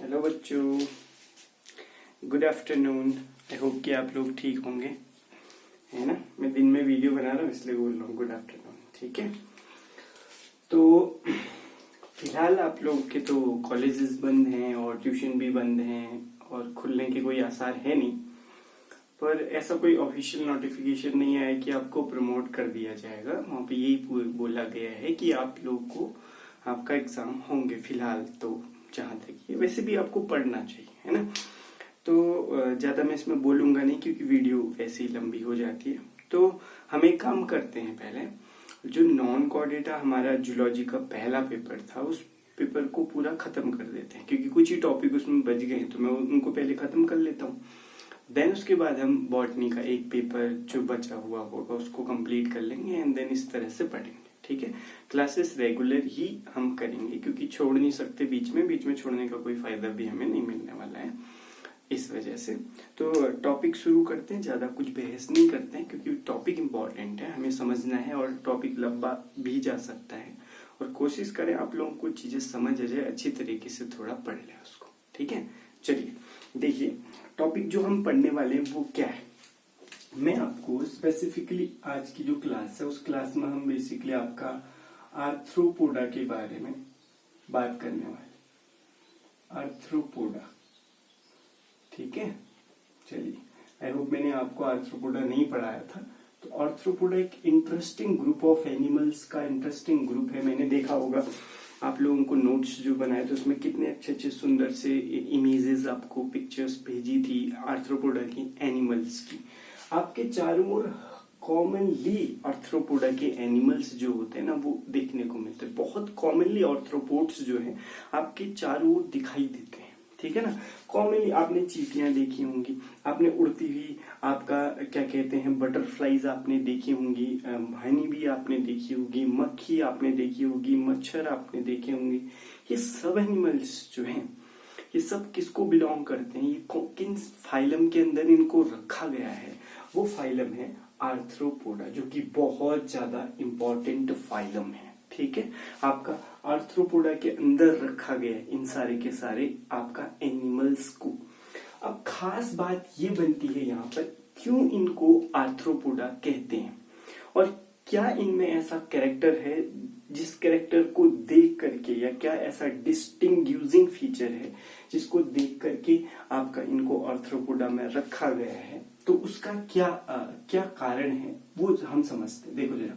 Hello बच्चों, good afternoon. I hope कि आप लोग ठीक होंगे, है ना। मैं दिन में वीडियो बना रहा हूँ इसलिए बोल रहा हूँ गुड आफ्टरनून, ठीक है। तो फिलहाल आप लोग के तो कॉलेजेस बंद हैं और ट्यूशन भी बंद हैं और खुलने के कोई आसार है नहीं, पर ऐसा कोई ऑफिशियल नोटिफिकेशन नहीं आया कि आपको प्रमोट कर दिया जाएगा। वहाँ पे यही बोला गया है कि आप लोग को आपका एग्जाम होंगे फिलहाल। तो जहां तक ये वैसे भी आपको पढ़ना चाहिए, है ना। तो ज्यादा मैं इसमें बोलूंगा नहीं क्योंकि वीडियो वैसे ही लंबी हो जाती है। तो हम एक काम करते हैं, पहले जो नॉन कोर डेटा हमारा जूलॉजी का पहला पेपर था उस पेपर को पूरा खत्म कर देते हैं, क्योंकि कुछ ही टॉपिक उसमें बच गए हैं तो मैं उनको पहले खत्म कर लेता हूँ। देन उसके बाद हम बॉटनी का एक पेपर जो बचा हुआ होगा उसको कंप्लीट कर लेंगे एंड देन इस तरह से पढ़ेंगे, ठीक है। क्लासेस रेगुलर ही हम करेंगे क्योंकि छोड़ नहीं सकते बीच में छोड़ने का कोई फायदा भी हमें नहीं मिलने वाला है इस वजह से। तो टॉपिक शुरू करते हैं, ज्यादा कुछ बहस नहीं करते हैं क्योंकि टॉपिक इम्पोर्टेंट है, हमें समझना है और टॉपिक लंबा भी जा सकता है। और कोशिश करें आप लोगों को चीजें समझ आ जाए, अच्छी तरीके से थोड़ा पढ़ लें उसको, ठीक है। चलिए देखिए, टॉपिक जो हम पढ़ने वाले हैं वो क्या है। मैं आपको स्पेसिफिकली आज की जो क्लास है उस क्लास में हम बेसिकली आपका आर्थ्रोपोडा के बारे में बात करने वाले। आर्थ्रोपोडा, ठीक है। चलिए, आई होप मैंने आपको आर्थ्रोपोडा नहीं पढ़ाया था। तो आर्थ्रोपोडा एक इंटरेस्टिंग ग्रुप ऑफ एनिमल्स का इंटरेस्टिंग ग्रुप है। मैंने देखा होगा आप लोगों को नोट्स जो बनाए थे उसमें कितने अच्छे अच्छे सुंदर से इमेजेस आपको पिक्चर्स भेजी थी आर्थ्रोपोडा की, एनिमल्स की। आपके चारों ओर कॉमनली आर्थ्रोपोडा के एनिमल्स जो होते हैं ना वो देखने को मिलते हैं। बहुत कॉमनली आर्थ्रोपोड्स जो है आपके चारों ओर दिखाई देते हैं, ठीक है ना। कॉमनली आपने चींटियां देखी होंगी, आपने उड़ती हुई आपका क्या कहते हैं बटरफ्लाईज आपने देखी होंगी, हनी भी आपने देखी होगी, मक्खी आपने देखी होगी, मच्छर आपने देखे होंगे। ये सब एनिमल्स जो हैं ये सब किसको बिलोंग करते हैं, ये किन फाइलम के अंदर इनको रखा गया है। वो फाइलम है आर्थ्रोपोडा, जो कि बहुत ज्यादा इंपॉर्टेंट फाइलम है, ठीक है। आपका आर्थ्रोपोडा के अंदर रखा गया है इन सारे के सारे आपका एनिमल्स को। अब खास बात ये बनती है यहाँ पर, क्यों इनको आर्थ्रोपोडा कहते हैं और क्या इनमें ऐसा कैरेक्टर है जिस कैरेक्टर को देख करके, या क्या ऐसा डिस्टिंग्यूजिंग फीचर है जिसको देख करके आपका इनको आर्थ्रोपोडा में रखा गया है। तो उसका क्या कारण है वो हम समझते हैं। देखो जरा,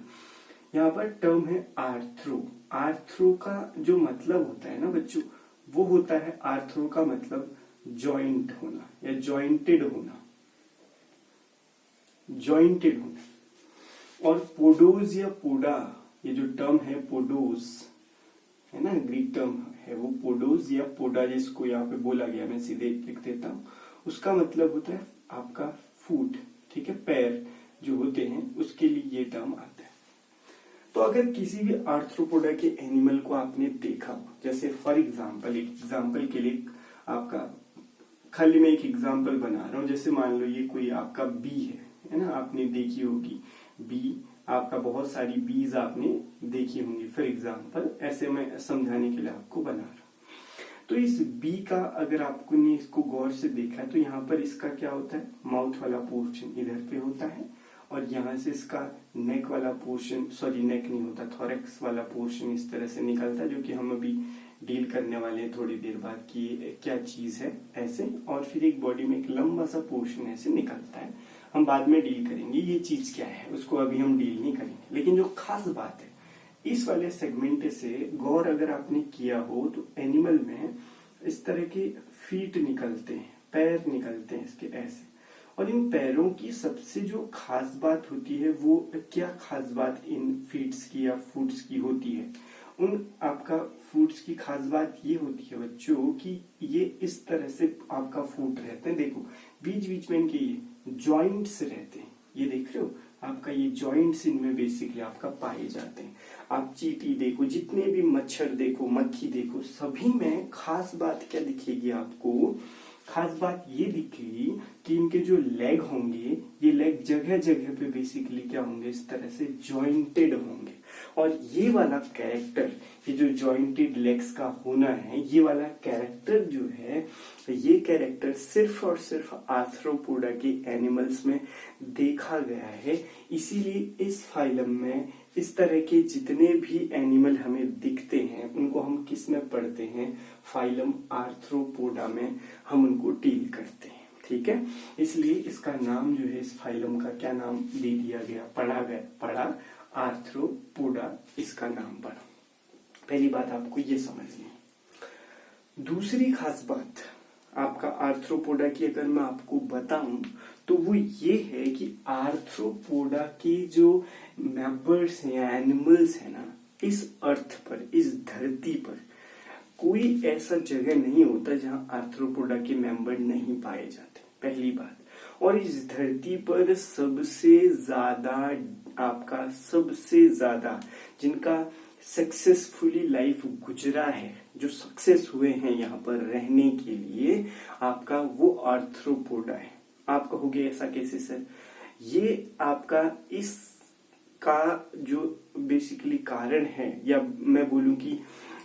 यहाँ पर टर्म है आर्थ्रो। आर्थ्रो का जो मतलब होता है ना बच्चों, वो होता है, आर्थ्रो का मतलब जॉइंट होना या जॉइंटेड होना, जॉइंटेड होना। और पोडोज या पोडा, ये जो टर्म है पोडोज है ना, ग्रीक टर्म है वो पोडोज या पोडा, जिसको यहाँ पे बोला गया, मैं सीधे लिख देता हूँ। उसका मतलब होता है आपका फुट, ठीक है, पैर जो होते हैं उसके लिए ये टर्म आता है। तो अगर किसी भी आर्थ्रोपोडा के एनिमल को आपने देखा, जैसे फॉर एग्जाम्पल, एक एग्जाम्पल के लिए आपका खाली मैं एक एग्जाम्पल बना रहा हूँ। जैसे मान लो ये कोई आपका बी है ना, आपने देखी होगी बी, आपका बहुत सारी बीज आपने देखी होंगी फॉर एग्जाम्पल, ऐसे मैं समझाने के लिए आपको बना रहा हूँ। तो इस बी का अगर आपको ने इसको गौर से देखा है तो यहाँ पर इसका क्या होता है, माउथ वाला पोर्शन इधर पे होता है और यहाँ से इसका नेक वाला पोर्शन, सॉरी नेक नहीं होता, थोरैक्स वाला पोर्शन इस तरह से निकलता है, जो कि हम अभी डील करने वाले हैं थोड़ी देर बाद कि क्या चीज है ऐसे। और फिर एक बॉडी में एक लंबा सा पोर्शन ऐसे निकलता है, हम बाद में डील करेंगे ये चीज क्या है, उसको अभी हम डील नहीं करेंगे। लेकिन जो खास बात है, इस वाले सेगमेंट से गौर अगर आपने किया हो तो एनिमल में इस तरह के फीट निकलते हैं, पैर निकलते हैं इसके ऐसे। और इन पैरों की सबसे जो खास बात होती है, वो क्या खास बात इन फीट्स की या फुट्स की होती है, उन आपका फुट्स की खास बात ये होती है बच्चों कि ये इस तरह से आपका फुट रहते हैं। देखो बीच बीच में इनके ये जॉइंट्स रहते हैं, ये देख रहे हो आपका, ये जॉइंट्स इनमें बेसिकली आपका पाए जाते हैं। आप चींटी देखो, जितने भी मच्छर देखो, मक्खी देखो, सभी में खास बात क्या दिखेगी आपको खास बात ये दिखी कि इनके जो लेग होंगे, ये लेग जगह जगह पे बेसिकली क्या होंगे, इस तरह से जॉइंटेड होंगे। और ये वाला कैरेक्टर, ये जो जॉइंटेड लेग्स का होना है, ये वाला कैरेक्टर जो है, ये कैरेक्टर सिर्फ और सिर्फ आर्थ्रोपोडा के एनिमल्स में देखा गया है। इसीलिए इस फाइलम में इस तरह के जितने भी एनिमल हमें दिखते हैं उनको हम किस में पढ़ते हैं, फाइलम आर्थ्रोपोडा में हम उनको डील करते हैं। ठीक है, इसलिए इसका नाम जो है, इस फाइलम का क्या नाम दे दिया गया, पढ़ा आर्थ्रोपोडा, इसका नाम पड़ा। पहली बात आपको ये समझनी। दूसरी खास बात आपका आर्थ्रोपोडा की अगर मैं आपको बताऊं तो वो ये है कि आर्थ्रोपोडा के जो मेंबर्स हैं, एनिमल्स हैं ना, इस अर्थ पर, इस धरती पर कोई ऐसा जगह नहीं होता जहां आर्थ्रोपोडा के मेंबर नहीं पाए जाते, पहली बात। और इस धरती पर सबसे ज्यादा जिनका सक्सेसफुली लाइफ गुजरा है, जो सक्सेस हुए हैं यहाँ पर रहने के लिए, आपका वो आर्थ्रोपोडा है। आप कहोगे ऐसा कैसे सर? ये आपका इसका जो बेसिकली कारण है, या मैं बोलूं कि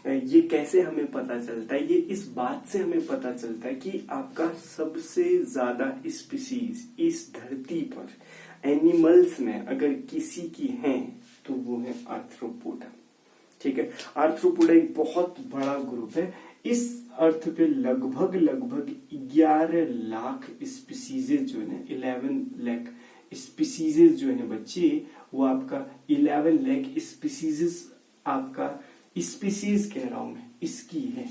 ये कैसे हमें पता चलता है, ये इस बात से हमें पता चलता है कि आपका सबसे ज्यादा स्पीसीज इस धरती पर एनिमल्स में अगर किसी की है तो वो है आर्थ्रोपोडा। ठीक है, आर्थ्रोपोडा एक बहुत बड़ा ग्रुप है। इस अर्थ पे लगभग 11 लाख स्पीसीजेज जो है, 11 लाख स्पीसीजेज जो है बच्चे, वो आपका 11 लाख स्पीसीजेज, आपका स्पीसीज कह रहा हूं मैं, इसकी है।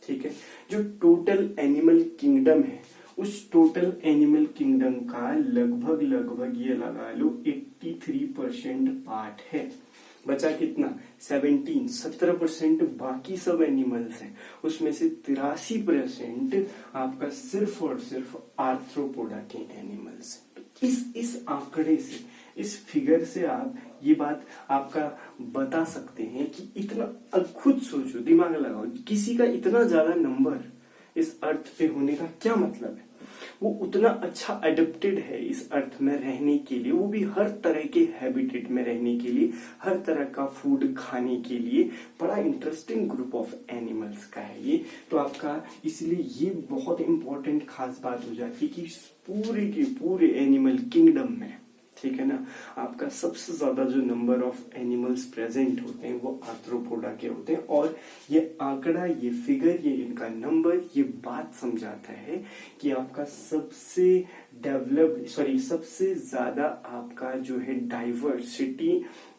ठीक है, जो टोटल एनिमल किंगडम है, उस टोटल एनिमल किंगडम का लगभग ये लगा लो 83% पार्ट है। बचा कितना? 17% बाकी सब एनिमल्स हैं, उसमें से 83% आपका सिर्फ और सिर्फ आर्थ्रोपोडा के एनिमल्स हैं। तो इस आंकड़े से, इस फिगर से आप ये बात आपका बता सकते हैं कि इतना, अब खुद सोचो, दिमाग लगाओ, किसी का इतना ज्यादा नंबर इस अर्थ पे होने का क्या मतलब है? वो उतना अच्छा एडेप्टेड है इस अर्थ में रहने के लिए, वो भी हर तरह के हैबिटेट में रहने के लिए, हर तरह का फूड खाने के लिए। बड़ा इंटरेस्टिंग ग्रुप ऑफ एनिमल्स का है ये। तो आपका इसलिए ये बहुत इंपॉर्टेंट खास बात हो जाती है कि पूरे के पूरे एनिमल किंगडम में, ठीक है ना, आपका सबसे ज्यादा जो नंबर ऑफ एनिमल्स प्रेजेंट होते हैं वो आर्थ्रोपोडा के होते हैं। और ये आंकड़ा, ये फिगर, ये इनका नंबर, ये बात समझाता है कि आपका सबसे डेवलप्ड, सबसे ज्यादा आपका जो है डाइवर्सिटी,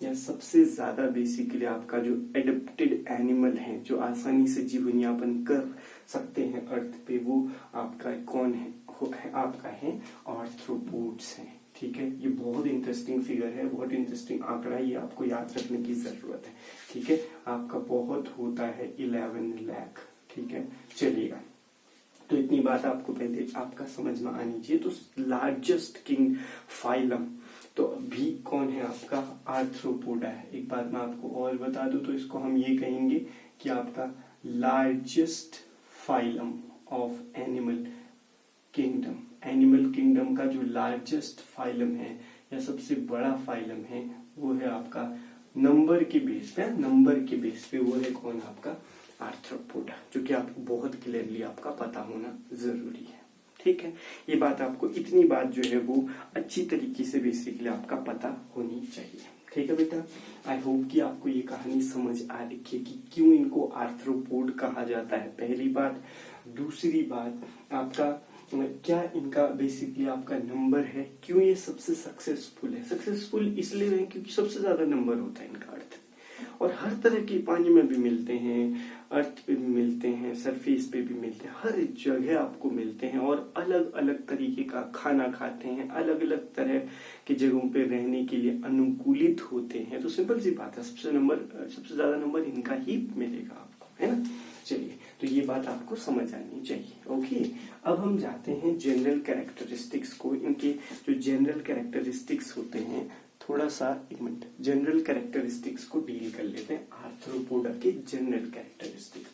या सबसे ज्यादा बेसिकली आपका जो एडेप्टेड एनिमल है, जो आसानी से जीवन यापन कर सकते हैं अर्थ पे, वो आपका कौन है? आपका है आर्थ्रोपोड्स है। ठीक है, ये बहुत इंटरेस्टिंग फिगर है, बहुत इंटरेस्टिंग आंकड़ा, ये आपको याद रखने की जरूरत है। ठीक है, आपका बहुत होता है 11 लाख। ठीक है, चलिएगा, तो इतनी बात आपको पहले आपका समझ में आनी चाहिए। तो लार्जेस्ट किंग फाइलम तो भी कौन है? आपका आर्थ्रोपोडा है। एक बात मैं आपको और बता दूं तो इसको हम ये कहेंगे कि आपका largest phylum of animal kingdom. Animal kingdom का जो लार्जेस्ट फाइलम है या सबसे बड़ा फाइलम है वो है आपका नंबर के बेस पे, वो है कौन? आपका आर्थ्रोपोडा, जो कि आपको बहुत क्लियरली आपका पता होना जरूरी है। ठीक है, ये बात आपको, इतनी बात जो है वो अच्छी तरीके से बेसिकली आपका पता होनी चाहिए। ठीक है बेटा, आई होप कि आपको ये कहानी समझ आ रही है कि क्यों इनको आर्थ्रोपोड कहा जाता है, पहली बात। दूसरी बात, आपका क्या इनका बेसिकली आपका नंबर है, क्यों ये सबसे सक्सेसफुल है? सक्सेसफुल इसलिए है क्योंकि सबसे ज्यादा नंबर होता है इनका अर्थ, और हर तरह के पानी में भी मिलते हैं, अर्थ पे भी मिलते हैं, सरफेस पे भी मिलते हैं, हर जगह आपको मिलते हैं, और अलग अलग तरीके का खाना खाते हैं, अलग अलग तरह की जगहों पे रहने के लिए अनुकूलित होते हैं। तो सिंपल सी बात है, सबसे ज्यादा नंबर इनका ही मिलेगा आपको, है ना। चलिए, तो ये बात आपको समझ आनी चाहिए। ओके, अब हम जाते हैं जनरल कैरेक्टरिस्टिक्स को। इनके जो जनरल कैरेक्टरिस्टिक्स होते हैं, थोड़ा सा एक मिनट, जनरल कैरेक्टरिस्टिक्स को डील कर लेते हैं। आर्थ्रोपोडा के जनरल कैरेक्टरिस्टिक्स,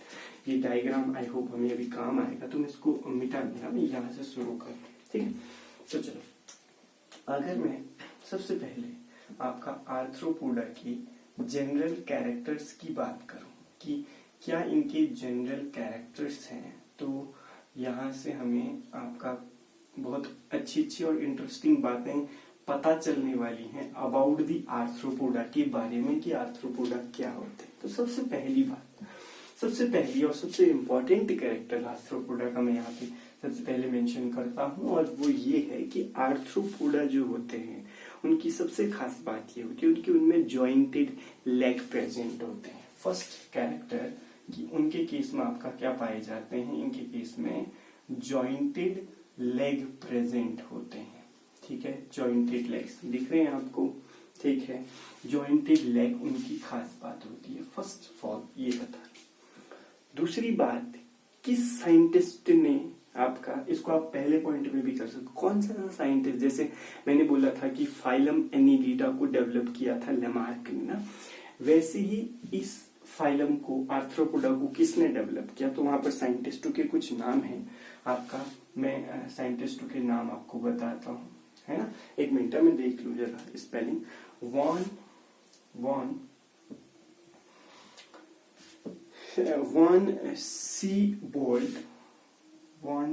ये डायग्राम आई होप हमें अभी काम आएगा, तो मैं इसको मिटा दूंगा, मैं यहाँ से शुरू कर, ठीक है। तो चलो, अगर मैं सबसे पहले आपका आर्थ्रोपोडा की जनरल कैरेक्टर्स की बात करूं कि क्या इनके जनरल कैरेक्टर्स हैं, तो यहाँ से हमें आपका बहुत अच्छी अच्छी और इंटरेस्टिंग बातें पता चलने वाली हैं अबाउट दी आर्थ्रोपोडा के बारे में कि आर्थ्रोपोडा क्या होते हैं। तो सबसे पहली और सबसे इम्पोर्टेंट कैरेक्टर आर्थ्रोपोडा का मैं यहाँ पे सबसे पहले मेंशन करता हूँ, और वो ये है कि आर्थ्रोपोडा जो होते हैं उनकी सबसे खास बात ये होती है उनकी उनमें जॉइंटेड लेग प्रेजेंट होते हैं। फर्स्ट कैरेक्टर कि उनके केस में आपका क्या पाए जाते हैं, इनके केस में जॉइंटेड लेग प्रेजेंट होते हैं, ठीक है। जॉइंटेड लेग्स दिख रहे हैं आपको, ठीक है। जॉइंटेड लेग उनकी खास बात होती है, फर्स्ट ऑफ ऑल ये बता। दूसरी बात, किस साइंटिस्ट ने आपका, इसको आप पहले पॉइंट में भी कर सकते, कौन सा साइंटिस्ट, जैसे मैंने बोला था कि फाइलम एनिलिडा को डेवलप किया था लेमार्क ने ना, वैसे ही इस फाइलम को आर्थ्रोपोडा को किसने डेवलप किया, तो वहां पर साइंटिस्टों के कुछ नाम हैं आपका, मैं साइंटिस्टों के नाम आपको बताता हूँ, है ना। एक मिनट में देख लू जरा स्पेलिंग। वॉन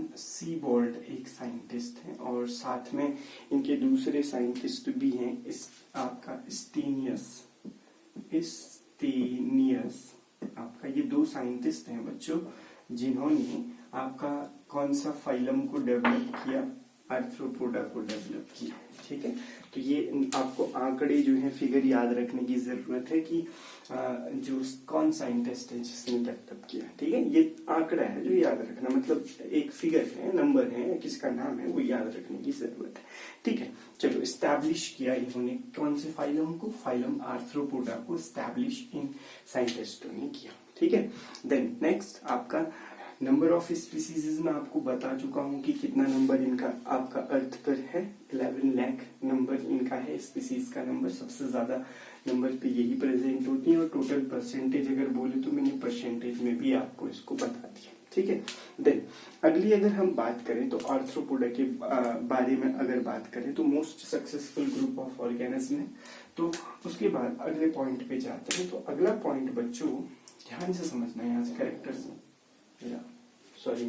सीबोल्ड एक साइंटिस्ट है, और साथ में इनके दूसरे साइंटिस्ट भी हैं, इस आपका स्टेनियस आपका, ये दो साइंटिस्ट हैं बच्चों जिन्होंने आपका कौन सा फाइलम को डेवलप किया, आर्थ्रोपोडा को डेवलप किया, ठीक है। तो ये आपको आंकड़े जो है फिगर याद रखने की जरूरत है कि जो कौन साइंटिस्ट है जिसने डेवलप किया, ठीक है। ये आंकड़ा है जो याद रखना, मतलब एक फिगर है, नंबर है, किसका नाम है वो याद रखने की जरूरत है, ठीक है। चलो, इस्टेब्लिश किया इन्होंने कौन से फाइलम को, फाइलम आर्थ्रोपोडा को इस्टेब्लिश इन साइंटिस्टों ने किया, ठीक है। देन नेक्स्ट आपका नंबर ऑफ स्पीसीज में आपको बता चुका हूं कि कितना नंबर इनका आपका अर्थ पर है, 11 लाख नंबर इनका है स्पीसीज का नंबर, सबसे ज्यादा नंबर पे यही प्रेजेंट होती है, और टोटल परसेंटेज अगर बोले तो मैंने परसेंटेज में भी आपको इसको बता दिया, ठीक है। देन अगली अगर हम बात करें तो आर्थ्रोपोडा के बारे में अगर बात करें तो most successful group of organism है। तो उसके बाद अगले पॉइंट पे जाते हैं। तो अगला पॉइंट बच्चों ध्यान से समझना, यहाँ से कैरेक्टर्स सॉरी